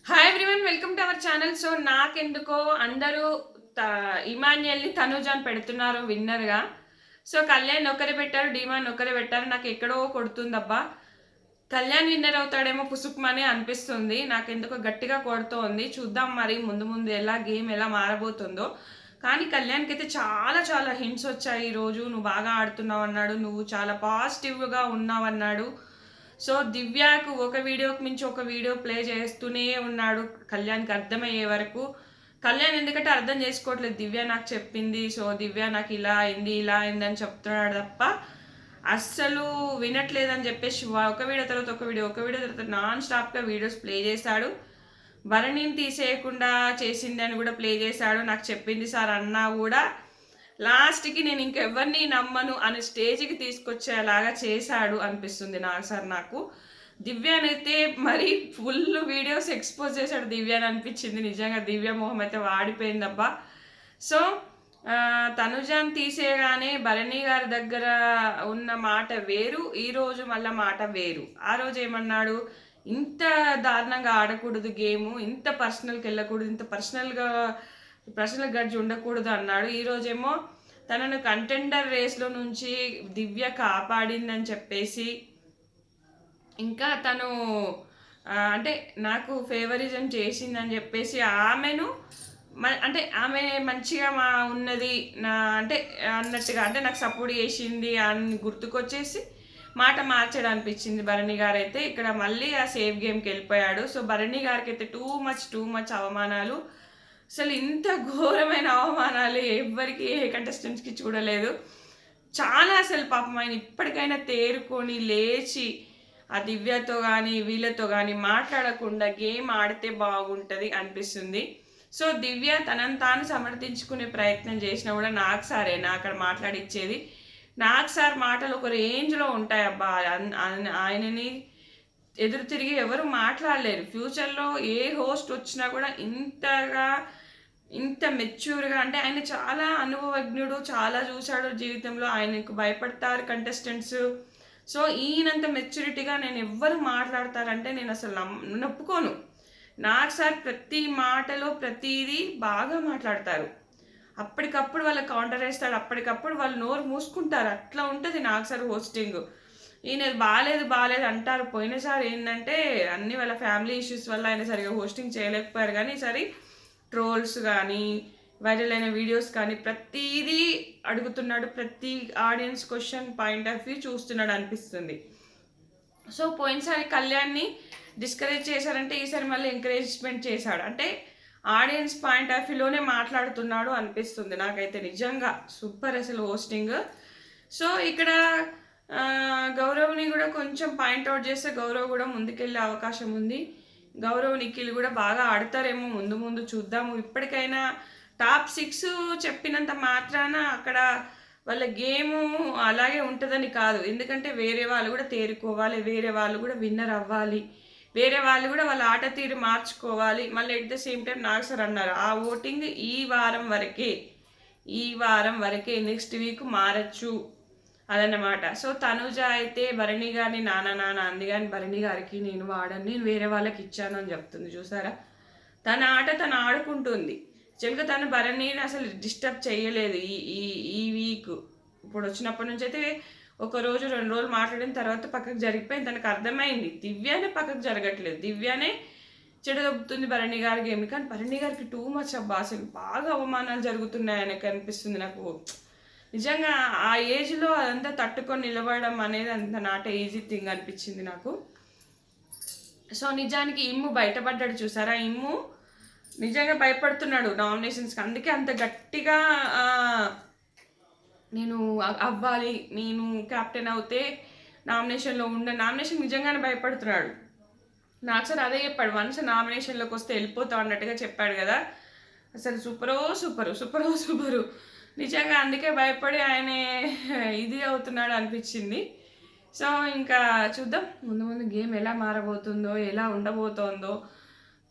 Hi everyone, welcome to our channel. So నాకెందుకో అందరూ ఇమాన్యుయల్ని తనూజ అని పెడుతున్నారు విన్నర్గా. సో కళ్యాణ్ ఒకరే పెట్టారు, డిమాన్ ఒకరే పెట్టారు. నాకు ఎక్కడో కొడుతుందబ్బా. కళ్యాణ్ విన్నర్ అవుతాడేమో పుసుకుమని అనిపిస్తుంది. నాకెందుకో గట్టిగా కొడుతోంది. చూద్దాం మరి ముందు ముందు ఎలా గేమ్ ఎలా మారబోతుందో. కానీ కళ్యాణ్కి అయితే చాలా చాలా హింట్స్ వచ్చాయి ఈరోజు. నువ్వు బాగా ఆడుతున్నావు అన్నాడు, నువ్వు చాలా పాజిటివ్గా ఉన్నావు అన్నాడు. సో దివ్యకు ఒక వీడియోకి మించి ఒక వీడియో ప్లే చేస్తూనే ఉన్నాడు కళ్యాణ్కి అర్థమయ్యే వరకు. కళ్యాణ్ ఎందుకంటే అర్థం చేసుకోవట్లేదు, దివ్య నాకు చెప్పింది, సో దివ్య నాకు ఇలా అయింది ఇలా అయింది అని చెప్తున్నాడు తప్ప అస్సలు వినట్లేదని చెప్పేసి ఒక వీడియో తర్వాత ఒక వీడియో తర్వాత నాన్ స్టాప్గా వీడియోస్ ప్లే చేశాడు. భరణిని తీసేయకుండా చేసింది అని కూడా ప్లే చేశాడు. నాకు చెప్పింది సార్ అన్నా కూడా లాస్ట్కి నేను ఇంకెవరిని నమ్మను అనే స్టేజ్కి తీసుకొచ్చేలాగా చేశాడు అనిపిస్తుంది నాకు. దివ్యానైతే మరి ఫుల్ వీడియోస్ ఎక్స్పోజ్ చేశాడు దివ్యాని అనిపించింది. నిజంగా దివ్య మొహం అయితే వాడిపోయిందబ్బా. సో తనుజాన్ తీసేయగానే భరణి గారి దగ్గర ఉన్న మాట వేరు, ఈరోజు మళ్ళీ మాట వేరు. ఆ రోజు ఏమన్నాడు, ఇంత దారుణంగా ఆడకూడదు గేము, ఇంత పర్సనల్కి వెళ్ళకూడదు, ఇంత పర్సనల్ గడ్జ్ ఉండకూడదు అన్నాడు. ఈరోజేమో తనను కంటెండర్ రేస్లో నుంచి దివ్య కాపాడిందని చెప్పేసి, ఇంకా తను అంటే నాకు ఫేవరిజం చేసిందని చెప్పేసి ఆమెను అంటే ఆమె మంచిగా ఉన్నది నా అంటే అన్నట్టుగా, అంటే నాకు సపోర్ట్ చేసింది అని గుర్తుకొచ్చేసి మాట మార్చడం అనిపించింది భరణి గారు. అయితే ఇక్కడ మళ్ళీ ఆ సేఫ్ గేమ్కి వెళ్ళిపోయాడు. సో భరణి గారికి అయితే టూ మచ్ అవమానాలు. అసలు ఇంత ఘోరమైన అవమానాలు ఎవ్వరికి ఏ కంటెస్టెంట్స్కి చూడలేదు. చాలా అసలు పాపం ఆయన ఇప్పటికైనా తేరుకొని లేచి ఆ దివ్యతో కానీ వీళ్ళతో కానీ మాట్లాడకుండా గేమ్ ఆడితే బాగుంటుంది అనిపిస్తుంది. సో దివ్య తనను తాను సమర్థించుకునే ప్రయత్నం చేసినా కూడా నాకు సారేనా అక్కడ మాట్లాడిచ్చేది. నాకు సార్ మాటలు ఒక రేంజ్లో ఉంటాయి అబ్బా. ఆయనని ఎదురు తిరిగి ఎవరు మాట్లాడలేరు. ఫ్యూచర్లో ఏ హోస్ట్ వచ్చినా కూడా ఇంత మెచ్యూర్గా, అంటే ఆయన చాలా అనుభవజ్ఞుడు, చాలా చూశాడు జీవితంలో, ఆయనకు భయపడతారు కంటెస్టెంట్స్. సో ఈయనంత మెచ్యూరిటీగా నేను ఎవ్వరు మాట్లాడతారంటే నేను అసలు నొప్పుకోను. నాకు సార్ ప్రతి మాటలో ప్రతిదీ బాగా మాట్లాడతారు. అప్పటికప్పుడు వాళ్ళకి కౌంటర్ వేస్తాడు, అప్పటికప్పుడు వాళ్ళు నోరు మూసుకుంటారు. అట్లా ఉంటుంది నాకు సార్ హోస్టింగ్. ఈయన బాగాలేదు అంటారు. పోయినసారి ఏంటంటే అన్ని వాళ్ళ ఫ్యామిలీ ఇష్యూస్ వల్ల ఆయన సరిగా హోస్టింగ్ చేయలేకపోయారు. కానీ ఈసారి ట్రోల్స్ కానీ వైరల్ అయిన వీడియోస్ కానీ ప్రతిదీ అడుగుతున్నాడు, ప్రతి audience question point of view చూస్తున్నాడు అనిపిస్తుంది. సో పోయినసారి కళ్యాణ్ని డిస్కరేజ్ చేశారంటే ఈసారి మళ్ళీ ఎంకరేజ్మెంట్ చేశాడు. అంటే ఆడియన్స్ పాయింట్ ఆఫ్ వ్యూలోనే మాట్లాడుతున్నాడు అనిపిస్తుంది నాకైతే. నిజంగా సూపర్ అసలు హోస్టింగ్. సో ఇక్కడ గౌరవ్ని కూడా కొంచెం పాయింట్అవుట్ చేస్తే గౌరవ్ కూడా ముందుకెళ్ళే అవకాశం ఉంది. గౌరవ్ నిఖిల్ కూడా బాగా ఆడతారేమో, ముందు చూద్దాము. ఇప్పటికైనా టాప్ 6 చెప్పినంత మాత్రాన అక్కడ వాళ్ళ గేము అలాగే ఉంటుందని కాదు. ఎందుకంటే వేరే వాళ్ళు కూడా తేరుకోవాలి, వేరే వాళ్ళు కూడా విన్నర్ అవ్వాలి, వేరే వాళ్ళు కూడా వాళ్ళ ఆట తీరు మార్చుకోవాలి. మళ్ళీ ఎట్ ద సేమ్ టైం నాకు సార్ అన్నారు ఆ ఓటింగ్ ఈ వారం వరకే నెక్స్ట్ వీక్ మారచ్చు అదన్నమాట. సో తనుజ అయితే భరణి గారిని నాన్న అంది, కానీ భరణి గారికి నేను వాడని, నేను వేరే వాళ్ళకి ఇచ్చాను అని చెప్తుంది. చూసారా, తన ఆట తను ఆడుకుంటుంది. చెలుక తను భరణిని అసలు డిస్టర్బ్ చేయలేదు ఈ వీక్. ఇప్పుడు వచ్చినప్పటి నుంచి అయితే ఒక రోజు 2 రోజులు మాట్లాడిన తర్వాత పక్కకు జరిగిపోయింది. తనకు అర్థమైంది దివ్యానే పక్కకు జరగట్లేదు, దివ్యానే చెడదొబ్బుతుంది భరణి గారి గేమ్. కానీ భరణి గారికి టూ మచ్ అబ్బా, అసలు బాగా అవమానాలు జరుగుతున్నాయి ఆయనకు అనిపిస్తుంది నాకు. నిజంగా ఆ ఏజ్లో అదంతా తట్టుకొని నిలబడడం అనేది అంత నాట్ ఈజీ థింగ్ అనిపించింది నాకు. సో నిజానికి ఇమ్ము బయటపడ్డాడు చూసారా, ఇమ్ము నిజంగా భయపడుతున్నాడు నామినేషన్స్కి. అందుకే అంత గట్టిగా నేను అవ్వాలి, నేను కెప్టెన్ అవుతే నామినేషన్లో నామినేషన్ నిజంగానే భయపడుతున్నాడు. నాకు సార్ అదే చెప్పాడు, వన్స్ నామినేషన్లోకి వస్తే వెళ్ళిపోతావు అన్నట్టుగా చెప్పాడు కదా. అసలు సూపరు నిజంగా. అందుకే భయపడి ఆయన ఇది అవుతున్నాడు అనిపించింది. సో ఇంకా చూద్దాం ముందు గేమ్ ఎలా మారబోతుందో, ఎలా ఉండబోతోందో.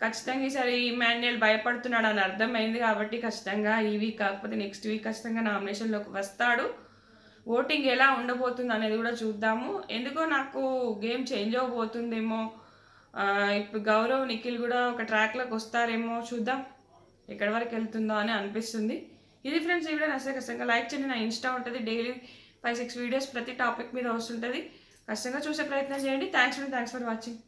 ఖచ్చితంగా ఈసారి ఇమాన్యుయల్ భయపడుతున్నాడు అని అర్థమైంది కాబట్టి ఖచ్చితంగా ఈ వీక్ కాకపోతే నెక్స్ట్ వీక్ ఖచ్చితంగా నామినేషన్లోకి వస్తాడు. ఓటింగ్ ఎలా ఉండబోతుంది అనేది కూడా చూద్దాము. ఎందుకో నాకు గేమ్ చేంజ్ అవ్వబోతుందేమో ఇప్పుడు గౌరవ్ నిఖిల్ కూడా ఒక ట్రాక్లోకి వస్తారేమో, చూద్దాం ఎక్కడి వరకు వెళ్తుందో అని అనిపిస్తుంది. ఇది ఫ్రెండ్స్, ఈ వీడియో నచ్చితే ఖచ్చితంగా లైక్ చేయండి. నా ఇన్స్టా ఉంటుంది, డైలీ 5-6 వీడియోస్ ప్రతి టాపిక్ మీద వస్తుంటుంది. ఖచ్చితంగా చూసే ప్రయత్నం చేయండి. Thanks for watching.